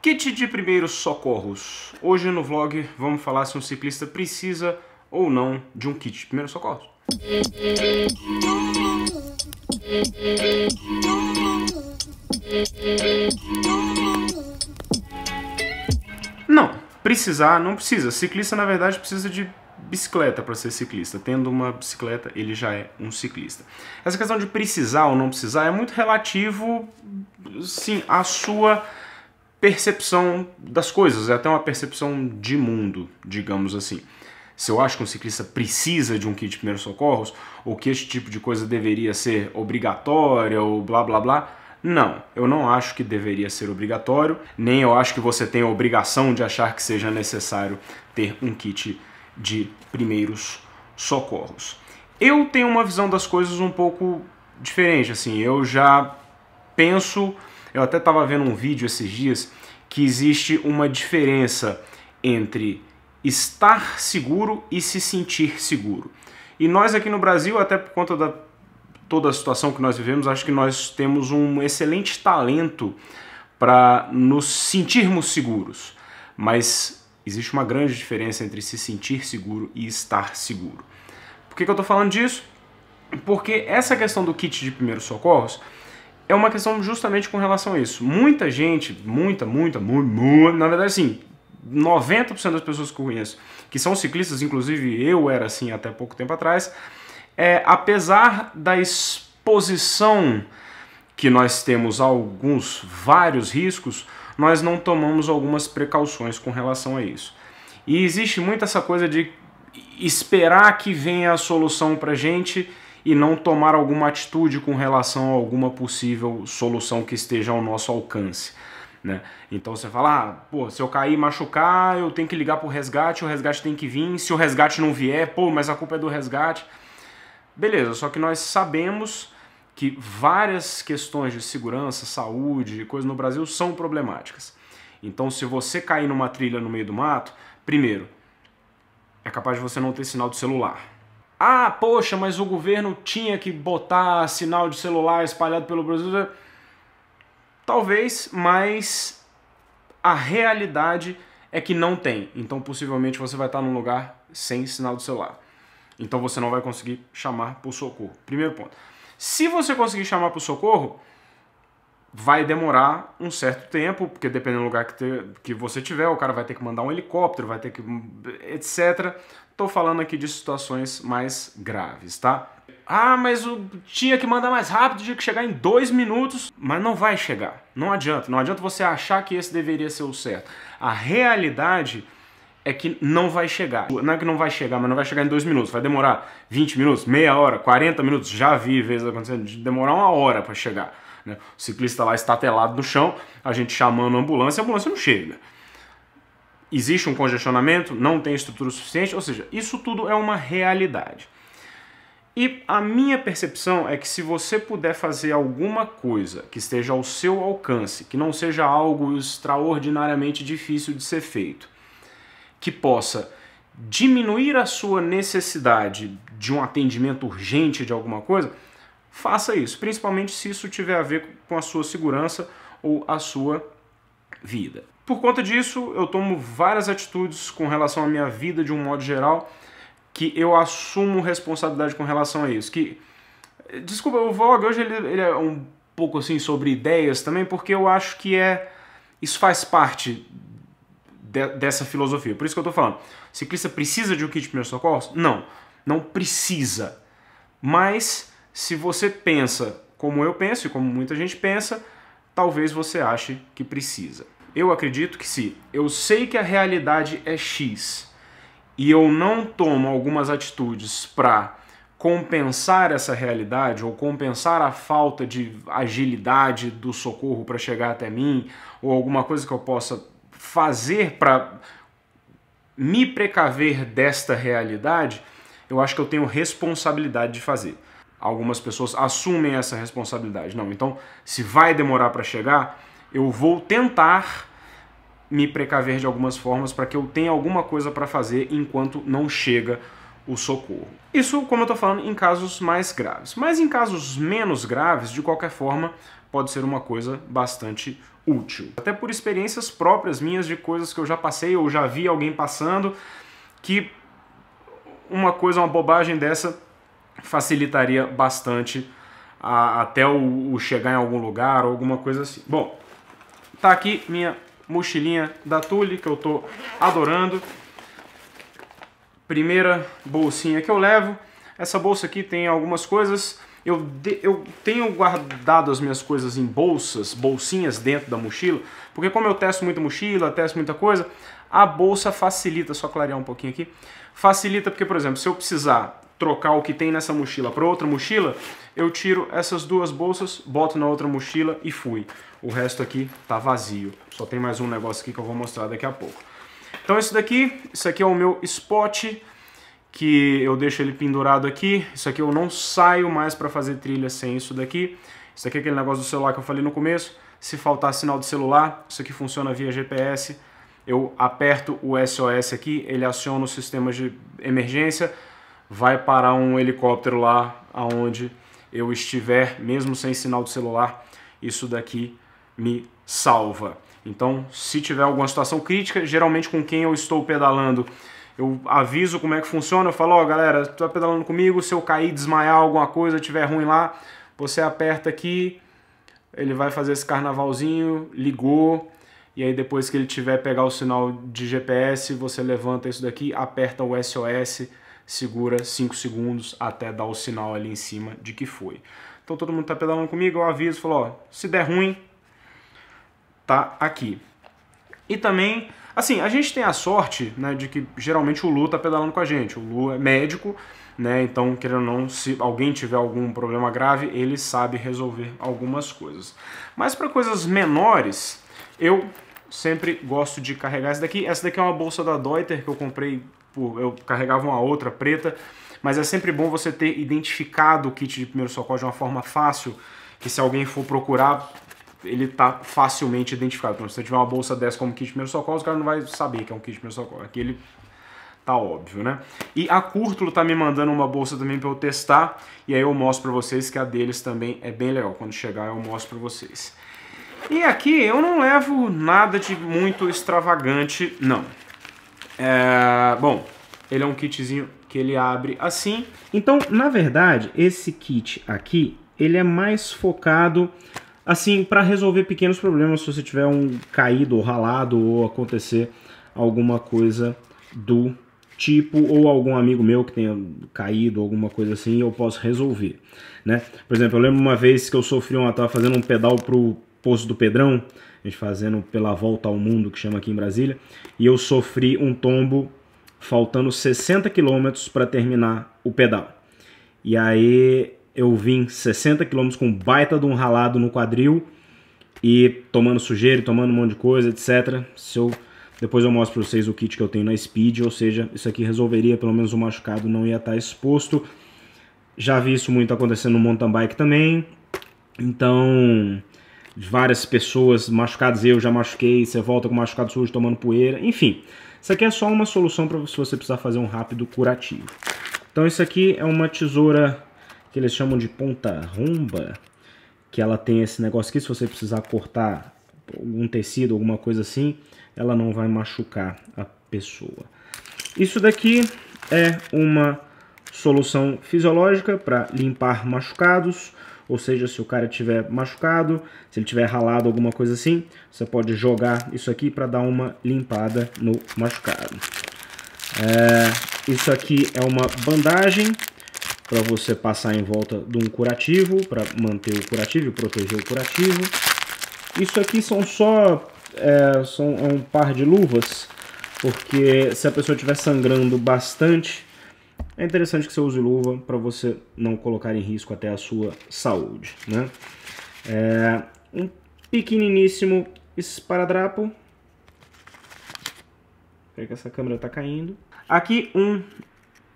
Kit de primeiros socorros. Hoje no vlog vamos falar se um ciclista precisa ou não de um kit de primeiros socorros. Não, precisar não precisa. Ciclista na verdade precisa de bicicleta para ser ciclista. Tendo uma bicicleta, ele já é um ciclista. Essa questão de precisar ou não precisar é muito relativo, sim, à sua percepção das coisas, é até uma percepção de mundo, digamos assim. Se eu acho que um ciclista precisa de um kit de primeiros socorros, ou que esse tipo de coisa deveria ser obrigatória, ou blá blá blá, não, eu não acho que deveria ser obrigatório, nem eu acho que você tem a obrigação de achar que seja necessário ter um kit de primeiros socorros. Eu tenho uma visão das coisas um pouco diferente, assim, eu já penso... Eu até estava vendo um vídeo esses dias que existe uma diferença entre estar seguro e se sentir seguro. E nós aqui no Brasil, até por conta da toda a situação que nós vivemos, acho que nós temos um excelente talento para nos sentirmos seguros. Mas existe uma grande diferença entre se sentir seguro e estar seguro. Por que eu estou falando disso? Porque essa questão do kit de primeiros socorros é uma questão justamente com relação a isso. Muita gente, na verdade assim, 90% das pessoas que eu conheço, que são ciclistas, inclusive eu era assim até pouco tempo atrás, apesar da exposição que nós temos a vários riscos, nós não tomamos algumas precauções com relação a isso. E existe muito essa coisa de esperar que venha a solução pra gente e não tomar alguma atitude com relação a alguma possível solução que esteja ao nosso alcance, né? Então você fala, pô, se eu cair e machucar, eu tenho que ligar pro resgate, o resgate tem que vir, se o resgate não vier, pô, mas a culpa é do resgate. Beleza, só que nós sabemos que várias questões de segurança, saúde, coisas no Brasil são problemáticas. Então se você cair numa trilha no meio do mato, primeiro, é capaz de você não ter sinal de celular. Ah, poxa, mas o governo tinha que botar sinal de celular espalhado pelo Brasil. Talvez, mas a realidade é que não tem. Então, possivelmente, você vai estar num lugar sem sinal de celular. Então, você não vai conseguir chamar por socorro. Primeiro ponto. Se você conseguir chamar por socorro, vai demorar um certo tempo, porque dependendo do lugar que você tiver, o cara vai ter que mandar um helicóptero, vai ter que... etc. Tô falando aqui de situações mais graves, tá? Ah, mas tinha que mandar mais rápido, tinha que chegar em 2 minutos. Mas não vai chegar, não adianta. Não adianta você achar que esse deveria ser o certo. A realidade é que não vai chegar. Não é que não vai chegar, mas não vai chegar em 2 minutos. Vai demorar 20 minutos, meia hora, 40 minutos. Já vi vezes acontecendo de demorar 1 hora para chegar, né? O ciclista lá estatelado no chão, a gente chamando a ambulância não chega. Existe um congestionamento, não tem estrutura suficiente, ou seja, isso tudo é uma realidade. E a minha percepção é que se você puder fazer alguma coisa que esteja ao seu alcance, que não seja algo extraordinariamente difícil de ser feito, que possa diminuir a sua necessidade de um atendimento urgente de alguma coisa, faça isso, principalmente se isso tiver a ver com a sua segurança ou a sua vida. Por conta disso, eu tomo várias atitudes com relação à minha vida de um modo geral, que eu assumo responsabilidade com relação a isso. Desculpa, o vlog hoje ele é um pouco assim sobre ideias também, porque eu acho que isso faz parte dessa filosofia. Por isso que eu tô falando. Ciclista precisa de um kit de primeiros socorros? Não, não precisa. Mas se você pensa como eu penso e como muita gente pensa, talvez você ache que precisa. Eu acredito que se eu sei que a realidade é X e eu não tomo algumas atitudes para compensar essa realidade ou compensar a falta de agilidade do socorro para chegar até mim ou alguma coisa que eu possa fazer para me precaver desta realidade, eu acho que eu tenho responsabilidade de fazer. Algumas pessoas assumem essa responsabilidade. Não, então se vai demorar para chegar, eu vou tentar me precaver de algumas formas para que eu tenha alguma coisa para fazer enquanto não chega o socorro. Isso, como eu estou falando, em casos mais graves. Mas em casos menos graves, de qualquer forma, pode ser uma coisa bastante útil. Até por experiências próprias minhas de coisas que eu já passei ou já vi alguém passando, que uma bobagem dessa facilitaria bastante até o chegar em algum lugar ou alguma coisa assim. Bom, tá aqui minha mochilinha da Thule, que eu tô adorando. Primeira bolsinha que eu levo. Essa bolsa aqui tem algumas coisas. Eu tenho guardado as minhas coisas em bolsinhas dentro da mochila, porque como eu testo muita mochila, testo muita coisa, a bolsa facilita, só clarear um pouquinho aqui, facilita porque, por exemplo, se eu precisar trocar o que tem nessa mochila para outra mochila, eu tiro essas duas bolsas, boto na outra mochila e fui. O resto aqui tá vazio. Só tem mais um negócio aqui que eu vou mostrar daqui a pouco. Então isso aqui é o meu spot, que eu deixo ele pendurado aqui. Isso aqui eu não saio mais para fazer trilha sem isso daqui. Isso aqui é aquele negócio do celular que eu falei no começo. Se faltar sinal de celular, isso aqui funciona via GPS. Eu aperto o SOS aqui, ele aciona os sistemas de emergência, vai parar um helicóptero lá aonde eu estiver, mesmo sem sinal de celular. Isso daqui me salva. Então, se tiver alguma situação crítica, geralmente com quem eu estou pedalando, eu aviso como é que funciona, eu falo, ó, galera, tu tá pedalando comigo, se eu cair, desmaiar, alguma coisa, tiver ruim lá, você aperta aqui, ele vai fazer esse carnavalzinho, ligou, e aí depois que ele tiver pegar o sinal de GPS, você levanta isso daqui, aperta o SOS, segura 5 segundos até dar o sinal ali em cima de que foi. Então todo mundo tá pedalando comigo, eu aviso, falo, ó, se der ruim, tá aqui. E também, assim, a gente tem a sorte, né, de que geralmente o Lu tá pedalando com a gente. O Lu é médico, né, então, querendo ou não, se alguém tiver algum problema grave, ele sabe resolver algumas coisas. Mas para coisas menores, eu sempre gosto de carregar essa daqui. Essa daqui é uma bolsa da Deuter que eu comprei, eu carregava uma outra preta, mas é sempre bom você ter identificado o kit de primeiro socorro de uma forma fácil, que se alguém for procurar, ele tá facilmente identificado. Então, se você tiver uma bolsa dessa como kit de primeiro socorro, o cara não vai saber que é um kit de primeiro socorro. Aqui ele tá óbvio, né? E a Curtulo tá me mandando uma bolsa também para eu testar, e aí eu mostro para vocês que a deles também é bem legal. Quando chegar eu mostro para vocês. E aqui eu não levo nada de muito extravagante, não. Bom, ele é um kitzinho que ele abre assim. Então, na verdade, esse kit aqui, ele é mais focado assim para resolver pequenos problemas se você tiver um caído ou ralado ou acontecer alguma coisa do tipo, ou algum amigo meu que tenha caído, alguma coisa assim, eu posso resolver, né? Por exemplo, eu lembro uma vez que eu sofri tava fazendo um pedal pro Poço do Pedrão, a gente fazendo pela Volta ao Mundo, que chama aqui em Brasília, e eu sofri um tombo faltando 60 km para terminar o pedal. E aí eu vim 60 km com um baita de um ralado no quadril e tomando sujeira, tomando um monte de coisa, etc. Depois eu mostro para vocês o kit que eu tenho na Speed, ou seja, isso aqui resolveria, pelo menos o machucado não ia estar exposto. Já vi isso muito acontecendo no mountain bike também. Então, várias pessoas machucadas, eu já machuquei, você volta com machucado sujo tomando poeira, enfim. Isso aqui é só uma solução para se você precisar fazer um rápido curativo. Então isso aqui é uma tesoura que eles chamam de ponta romba, que ela tem esse negócio aqui, se você precisar cortar algum tecido, alguma coisa assim, ela não vai machucar a pessoa. Isso daqui é uma solução fisiológica para limpar machucados, ou seja, se o cara tiver machucado, se ele tiver ralado, alguma coisa assim, você pode jogar isso aqui para dar uma limpada no machucado. Isso aqui é uma bandagem para você passar em volta de um curativo, para manter o curativo e proteger o curativo. Isso aqui são um par de luvas, porque se a pessoa estiver sangrando bastante, é interessante que você use luva para você não colocar em risco até a sua saúde, né? Um pequeniníssimo esparadrapo. Peraí que essa câmera está caindo. Aqui um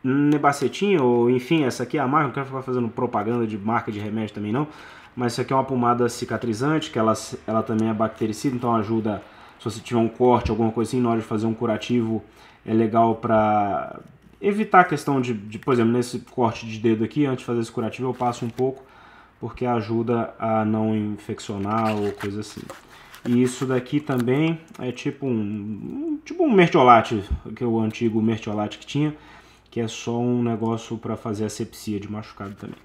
nebacetinho, ou enfim, essa aqui é a marca, não quero ficar fazendo propaganda de marca de remédio também não, mas isso aqui é uma pomada cicatrizante, que ela também é bactericida, então ajuda, se você tiver um corte, alguma coisa assim, na hora de fazer um curativo, é legal para evitar a questão de, por exemplo, nesse corte de dedo aqui, antes de fazer esse curativo, eu passo um pouco porque ajuda a não infeccionar ou coisa assim. E isso daqui também é tipo um mertiolate, que é o antigo mertiolate que tinha, que é só um negócio para fazer asepsia de machucado também.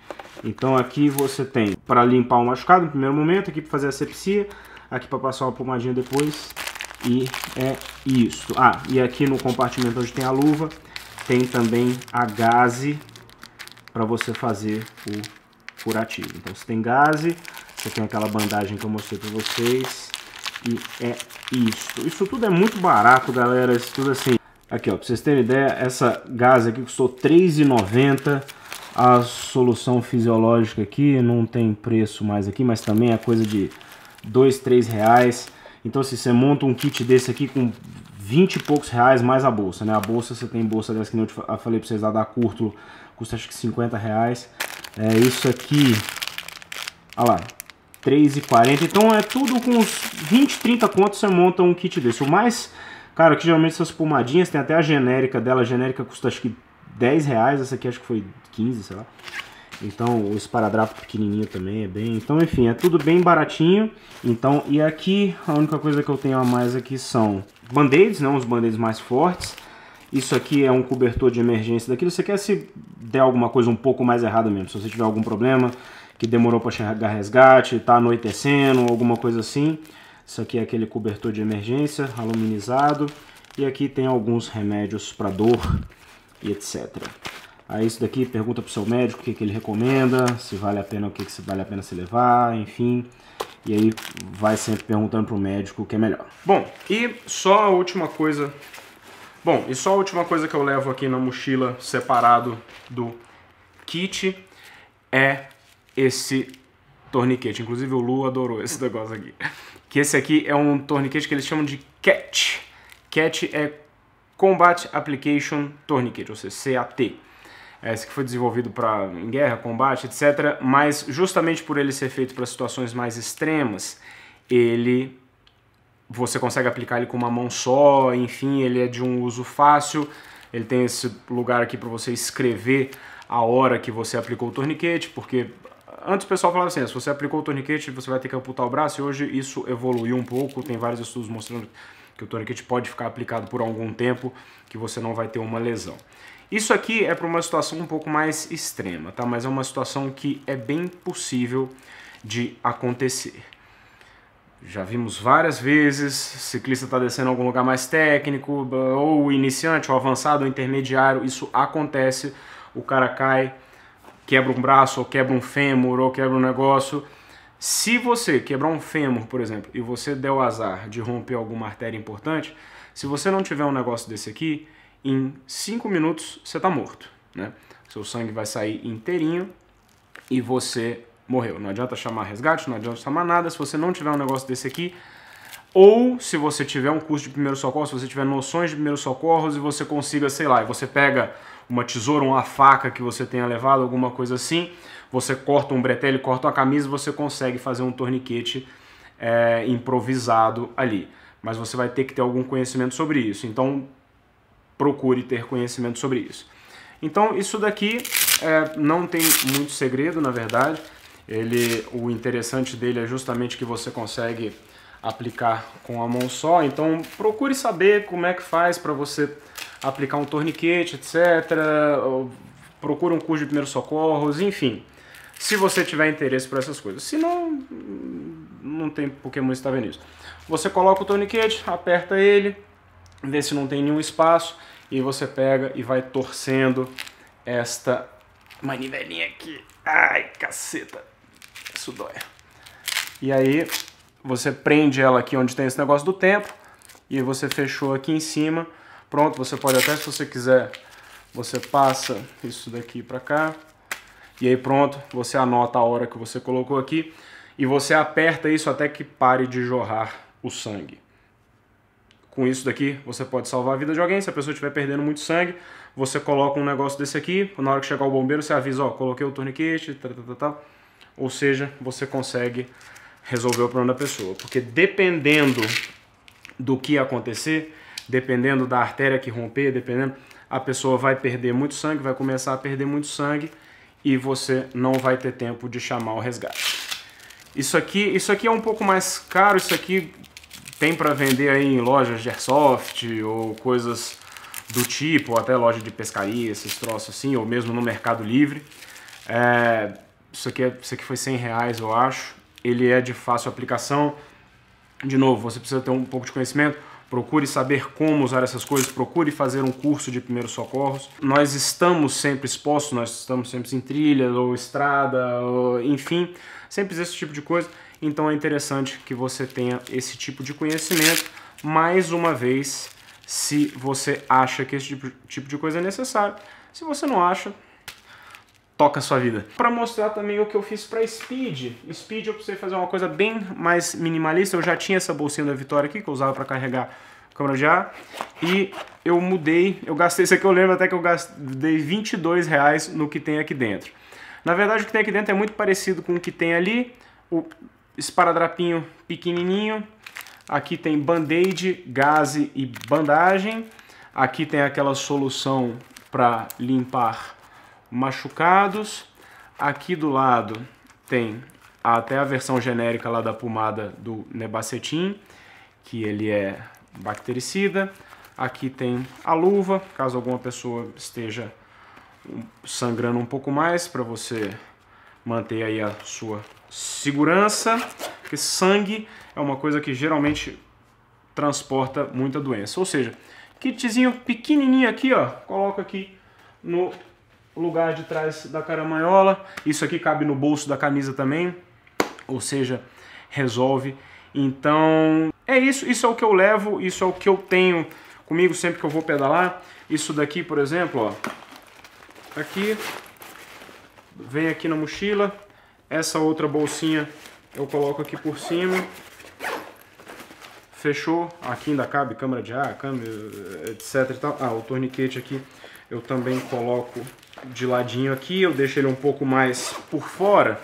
Então aqui você tem para limpar o machucado no primeiro momento, aqui para fazer asepsia, aqui para passar uma pomadinha depois, e é isso. Ah, e aqui no compartimento onde tem a luva, tem também a gaze para você fazer o curativo. Então você tem gaze, você tem aquela bandagem que eu mostrei para vocês, e é isso. Isso tudo é muito barato, galera. Isso tudo assim. Aqui, ó, pra vocês terem ideia, essa gaze aqui custou R$3,90. A solução fisiológica aqui não tem preço mais aqui, mas também é coisa de R$2, R$3. Então, se você monta um kit desse aqui com 20 e poucos reais mais a bolsa, né? A bolsa, você tem bolsa dessa que eu falei pra vocês lá da Curtulo, custa acho que R$50. É isso aqui, olha lá, R$3,40. Então é tudo com uns 20, 30 contos você monta um kit desse. O mais caro que geralmente essas pomadinhas, tem até a genérica dela, a genérica custa acho que R$10, essa aqui acho que foi 15, sei lá. Então o esparadrapo pequenininho também é bem... Então enfim, é tudo bem baratinho. Então, e aqui a única coisa que eu tenho a mais aqui são band-aids, né, uns band-aids mais fortes. Isso aqui é um cobertor de emergência daquilo. Você quer se der alguma coisa um pouco mais errada mesmo, se você tiver algum problema que demorou para chegar resgate, tá anoitecendo, alguma coisa assim. Isso aqui é aquele cobertor de emergência, aluminizado. E aqui tem alguns remédios para dor e etc. Aí isso daqui pergunta pro seu médico o que ele recomenda, se vale a pena, o que vale a pena se levar, enfim. E aí vai sempre perguntando pro médico o que é melhor. Bom, e só a última coisa que eu levo aqui na mochila separado do kit é esse torniquete. Inclusive o Lu adorou esse negócio aqui. Que esse aqui é um torniquete que eles chamam de CAT. CAT é Combat Application Tourniquet, ou seja, CAT. Esse que foi desenvolvido em guerra, combate, etc. Mas justamente por ele ser feito para situações mais extremas, você consegue aplicar ele com uma mão só, enfim, ele é de um uso fácil. Ele tem esse lugar aqui para você escrever a hora que você aplicou o torniquete, porque antes o pessoal falava assim, se você aplicou o torniquete você vai ter que amputar o braço, e hoje isso evoluiu um pouco, tem vários estudos mostrando que o torniquete pode ficar aplicado por algum tempo, que você não vai ter uma lesão. Isso aqui é para uma situação um pouco mais extrema, tá? Mas é uma situação que é bem possível de acontecer. Já vimos várias vezes, ciclista está descendo em algum lugar mais técnico, ou iniciante, ou avançado, ou intermediário, isso acontece, o cara cai, quebra um braço, ou quebra um fêmur, ou quebra um negócio. Se você quebrar um fêmur, por exemplo, e você der o azar de romper alguma artéria importante, se você não tiver um negócio desse aqui, em 5 minutos você está morto, né? Seu sangue vai sair inteirinho e você morreu. Não adianta chamar resgate, não adianta chamar nada se você não tiver um negócio desse aqui. Ou se você tiver um curso de primeiro socorro, se você tiver noções de primeiros socorros e você consiga, sei lá, e você pega uma tesoura, uma faca que você tenha levado, alguma coisa assim, você corta um bretelle, corta uma camisa, você consegue fazer um torniquete improvisado ali. Mas você vai ter que ter algum conhecimento sobre isso. Então, procure ter conhecimento sobre isso. Então, isso daqui não tem muito segredo, na verdade. O interessante dele é justamente que você consegue aplicar com a mão só. Então, procure saber como é que faz para você aplicar um torniquete, etc. Procure um curso de primeiros socorros, enfim. Se você tiver interesse por essas coisas. Se não, não tem por que muito estar vendo isso. Você coloca o torniquete, aperta ele, vê se não tem nenhum espaço, e você pega e vai torcendo esta manivelinha aqui. Ai, caceta. Isso dói. E aí você prende ela aqui onde tem esse negócio do tempo, e você fechou aqui em cima. Pronto, você pode até, se você quiser, você passa isso daqui pra cá, e aí pronto, você anota a hora que você colocou aqui, e você aperta isso até que pare de jorrar o sangue. Com isso daqui, você pode salvar a vida de alguém. Se a pessoa estiver perdendo muito sangue, você coloca um negócio desse aqui, na hora que chegar o bombeiro, você avisa, ó, coloquei o torniquete, ou seja, você consegue resolver o problema da pessoa. Porque dependendo do que acontecer, dependendo da artéria que romper, dependendo, a pessoa vai perder muito sangue, vai começar a perder muito sangue, e você não vai ter tempo de chamar o resgate. Isso aqui é um pouco mais caro, isso aqui tem para vender aí em lojas de airsoft ou coisas do tipo, ou até loja de pescaria, esses troços assim, ou mesmo no Mercado Livre. Isso aqui foi R$100, eu acho. Ele é de fácil aplicação. De novo, você precisa ter um pouco de conhecimento. Procure saber como usar essas coisas, procure fazer um curso de primeiros socorros. Nós estamos sempre expostos, nós estamos sempre em trilha ou estrada, ou, enfim, sempre esse tipo de coisa. Então é interessante que você tenha esse tipo de conhecimento. Mais uma vez, se você acha que esse tipo de coisa é necessário. Se você não acha, toca a sua vida. Para mostrar também o que eu fiz para Speed. Speed eu precisei fazer uma coisa bem mais minimalista. Eu já tinha essa bolsinha da Vitória aqui, que eu usava para carregar a câmera de ar. E eu mudei, eu gastei, isso aqui eu lembro até que eu gastei R$22 no que tem aqui dentro. Na verdade o que tem aqui dentro é muito parecido com o que tem ali. O esparadrapinho pequenininho. Aqui tem band-aid, gaze e bandagem. Aqui tem aquela solução para limpar machucados. Aqui do lado tem até a versão genérica lá da pomada do Nebacetin, que ele é bactericida. Aqui tem a luva, caso alguma pessoa esteja sangrando um pouco mais, para você manter aí a sua segurança, porque sangue é uma coisa que geralmente transporta muita doença. Ou seja, kitzinho pequenininho aqui, ó, coloca aqui no lugar de trás da caramanhola. Isso aqui cabe no bolso da camisa também, ou seja, resolve. Então é isso, isso é o que eu levo, isso é o que eu tenho comigo sempre que eu vou pedalar. Isso daqui, por exemplo, ó, aqui, vem aqui na mochila. Essa outra bolsinha eu coloco aqui por cima. Fechou, aqui ainda cabe câmera de ar, câmera, etc e tal. Ah, o torniquete aqui eu também coloco de ladinho aqui, eu deixo ele um pouco mais por fora,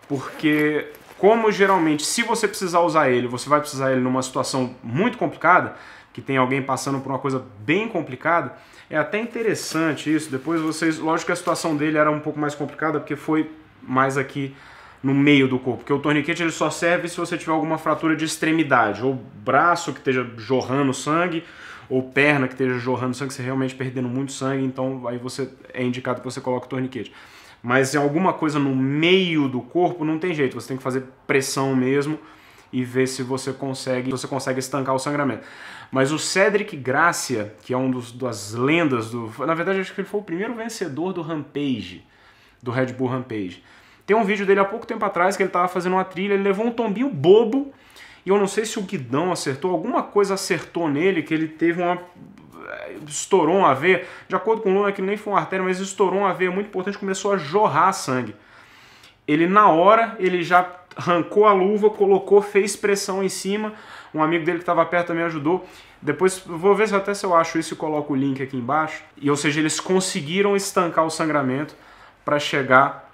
porque como geralmente, se você precisar usar ele, você vai precisar ele numa situação muito complicada, que tem alguém passando por uma coisa bem complicada, é até interessante isso. Depois vocês, lógico que a situação dele era um pouco mais complicada, porque foi mais aqui no meio do corpo, porque o torniquete ele só serve se você tiver alguma fratura de extremidade, ou braço que esteja jorrando sangue, ou perna que esteja jorrando sangue, você realmente perdendo muito sangue, então aí você é indicado que você coloque o torniquete. Mas em alguma coisa no meio do corpo não tem jeito, você tem que fazer pressão mesmo e ver se você consegue estancar o sangramento. Mas o Cedric Gracia, que é um das lendas do... Na verdade, acho que ele foi o primeiro vencedor do Rampage, do Red Bull Rampage. Tem um vídeo dele há pouco tempo atrás que ele estava fazendo uma trilha, ele levou um tombinho bobo, e eu não sei se o guidão acertou, alguma coisa acertou nele, que ele teve uma... estourou uma veia, de acordo com o Luna, que nem foi uma artéria, mas estourou uma veia muito importante, começou a jorrar sangue. Ele, na hora, ele já arrancou a luva, colocou, fez pressão em cima, um amigo dele que estava perto também ajudou. Depois, vou ver até se eu acho isso e coloco o link aqui embaixo. E, ou seja, eles conseguiram estancar o sangramento para chegar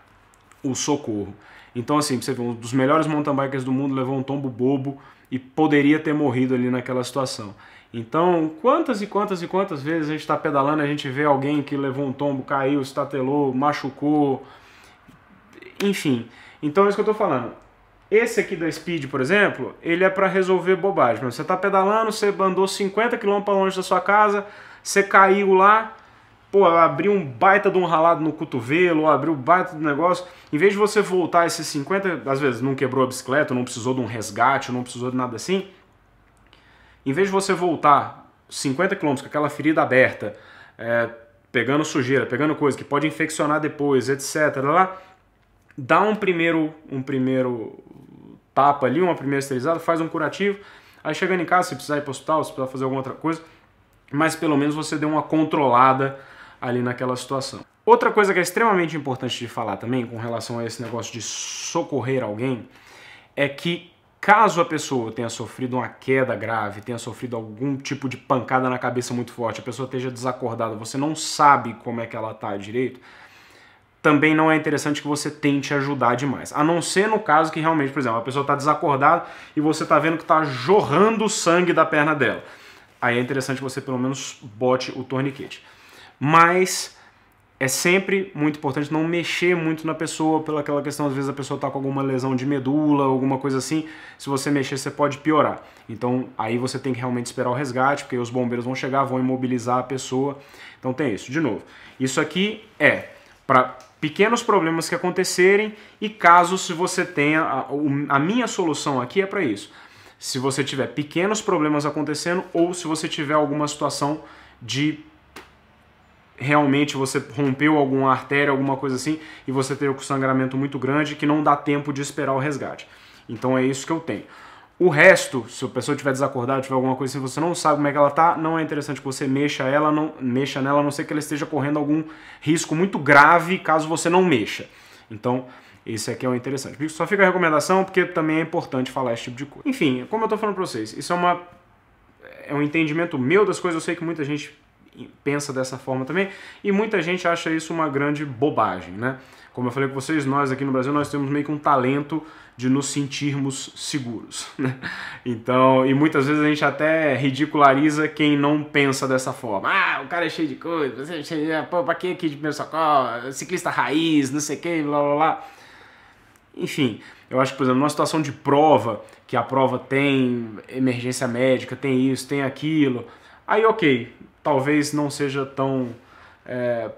o socorro. Então, assim, você vê, um dos melhores mountain bikers do mundo levou um tombo bobo e poderia ter morrido ali naquela situação. Então, quantas e quantas e quantas vezes a gente está pedalando, a gente vê alguém que levou um tombo, caiu, estatelou, machucou, enfim. Então é isso que eu estou falando. Esse aqui da Speed, por exemplo, ele é para resolver bobagem. Você está pedalando, você andou 50 km para longe da sua casa, você caiu lá, pô, abriu um baita de um ralado no cotovelo, abriu um baita do negócio. Em vez de você voltar esses 50, às vezes não quebrou a bicicleta, não precisou de um resgate, não precisou de nada assim. Em vez de você voltar 50 km com aquela ferida aberta, pegando sujeira, pegando coisa que pode infeccionar depois, etc. Lá, dá um primeiro tapa ali, uma primeira esterilizada, faz um curativo. Aí chegando em casa, se precisar ir para o hospital, se precisar fazer alguma outra coisa, mas pelo menos você deu uma controlada ali naquela situação. Outra coisa que é extremamente importante de falar também com relação a esse negócio de socorrer alguém é que caso a pessoa tenha sofrido uma queda grave, tenha sofrido algum tipo de pancada na cabeça muito forte, a pessoa esteja desacordada, você não sabe como é que ela está direito, também não é interessante que você tente ajudar demais. A não ser no caso que realmente, por exemplo, a pessoa está desacordada e você está vendo que está jorrando sangue da perna dela. Aí é interessante que você pelo menos bote o torniquete. Mas é sempre muito importante não mexer muito na pessoa, pela aquela questão, às vezes a pessoa está com alguma lesão de medula, alguma coisa assim, se você mexer você pode piorar. Então aí você tem que realmente esperar o resgate, porque os bombeiros vão chegar, vão imobilizar a pessoa. Então tem isso. De novo, isso aqui é para pequenos problemas que acontecerem e casos se você tenha... A minha solução aqui é para isso. Se você tiver pequenos problemas acontecendo ou se você tiver alguma situação de... realmente você rompeu alguma artéria, alguma coisa assim, e você teve um sangramento muito grande que não dá tempo de esperar o resgate. Então é isso que eu tenho. O resto, se a pessoa estiver desacordada, tiver alguma coisa assim, você não sabe como é que ela tá, não é interessante que você mexa nela, a não ser que ela esteja correndo algum risco muito grave caso você não mexa. Então, esse aqui é o interessante. Só fica a recomendação porque também é importante falar esse tipo de coisa. Enfim, como eu tô falando pra vocês, isso é um entendimento meu das coisas, eu sei que muita gente pensa dessa forma também, e muita gente acha isso uma grande bobagem, né? Como eu falei com vocês, nós aqui no Brasil, nós temos meio que um talento de nos sentirmos seguros, né? Então, e muitas vezes a gente até ridiculariza quem não pensa dessa forma. Ah, o cara é cheio de coisa, você é cheio de... Pô, pra que aqui de primeiro socorro? Ciclista raiz, não sei o que, blá blá blá. Enfim, eu acho que, por exemplo, numa situação de prova, que a prova tem emergência médica, tem isso, tem aquilo, aí ok, talvez não seja tão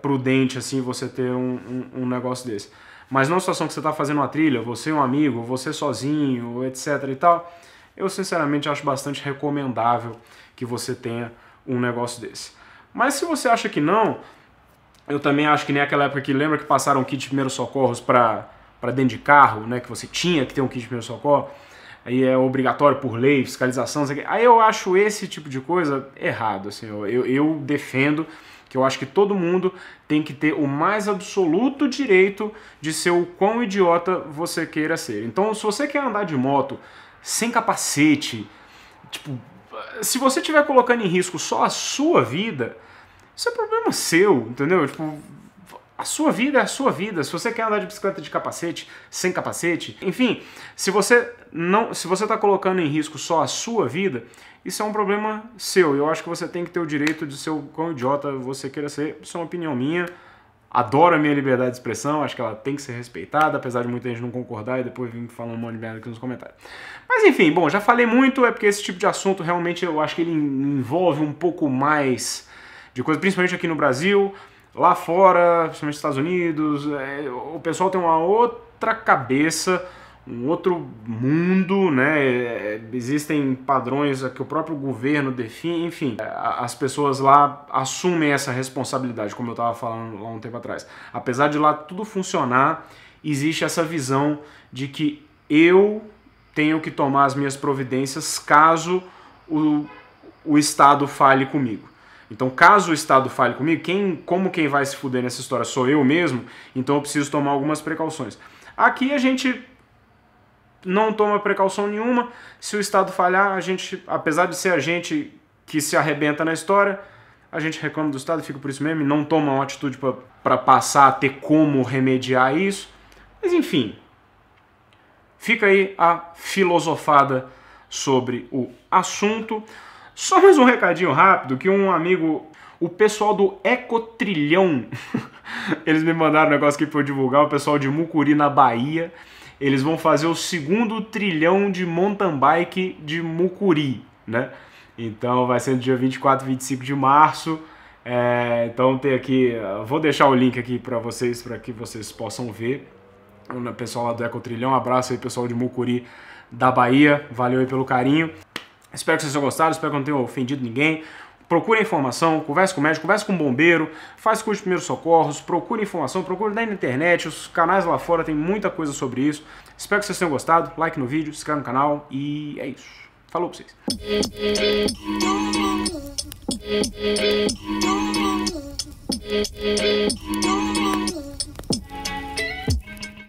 prudente assim você ter um negócio desse. Mas numa situação que você está fazendo uma trilha, você e um amigo, você sozinho, etc e tal, eu sinceramente acho bastante recomendável que você tenha um negócio desse. Mas se você acha que não, eu também acho que nem aquela época que lembra que passaram kit de primeiros socorros para dentro de carro, né, que você tinha que ter um kit de primeiro socorro, aí é obrigatório por lei, fiscalização, aí eu acho esse tipo de coisa errado, assim, eu defendo que eu acho que todo mundo tem que ter o mais absoluto direito de ser o quão idiota você queira ser. Então, se você quer andar de moto sem capacete, tipo, se você estiver colocando em risco só a sua vida, isso é problema seu, entendeu? Tipo, a sua vida é a sua vida. Se você quer andar de bicicleta de capacete, sem capacete, enfim, se você está colocando em risco só a sua vida, isso é um problema seu. Eu acho que você tem que ter o direito de ser o quão idiota você queira ser. Isso é uma opinião minha. Adoro a minha liberdade de expressão, acho que ela tem que ser respeitada, apesar de muita gente não concordar e depois vir falando um monte de merda aqui nos comentários. Mas enfim, bom, já falei muito, é porque esse tipo de assunto realmente eu acho que ele envolve um pouco mais de coisa, principalmente aqui no Brasil. Lá fora, principalmente nos Estados Unidos, o pessoal tem uma outra cabeça, um outro mundo, né? Existem padrões que o próprio governo define, enfim, as pessoas lá assumem essa responsabilidade, como eu estava falando lá um tempo atrás. Apesar de lá tudo funcionar, existe essa visão de que eu tenho que tomar as minhas providências caso o Estado fale comigo. Então, caso o Estado fale comigo, como quem vai se fuder nessa história sou eu mesmo, então eu preciso tomar algumas precauções. Aqui a gente não toma precaução nenhuma. Se o Estado falhar, a gente, apesar de ser a gente que se arrebenta na história, a gente reclama do Estado, fica por isso mesmo, e não toma uma atitude para passar a ter como remediar isso. Mas enfim, fica aí a filosofada sobre o assunto. Só mais um recadinho rápido, que um amigo, o pessoal do Ecotrilhão, eles me mandaram um negócio aqui para eu divulgar, o pessoal de Mucuri, na Bahia, eles vão fazer o 2º trilhão de mountain bike de Mucuri, né? Então vai ser no dia 24 e 25 de março, então tem aqui, vou deixar o link aqui para que vocês possam ver, o pessoal lá do Ecotrilhão, abraço aí pessoal de Mucuri da Bahia, valeu aí pelo carinho. Espero que vocês tenham gostado, espero que eu não tenha ofendido ninguém. Procure informação, converse com o médico, converse com o bombeiro, faz curso de primeiros socorros, procure informação, procure na internet, os canais lá fora tem muita coisa sobre isso. Espero que vocês tenham gostado, like no vídeo, se inscreve no canal e é isso. Falou pra vocês.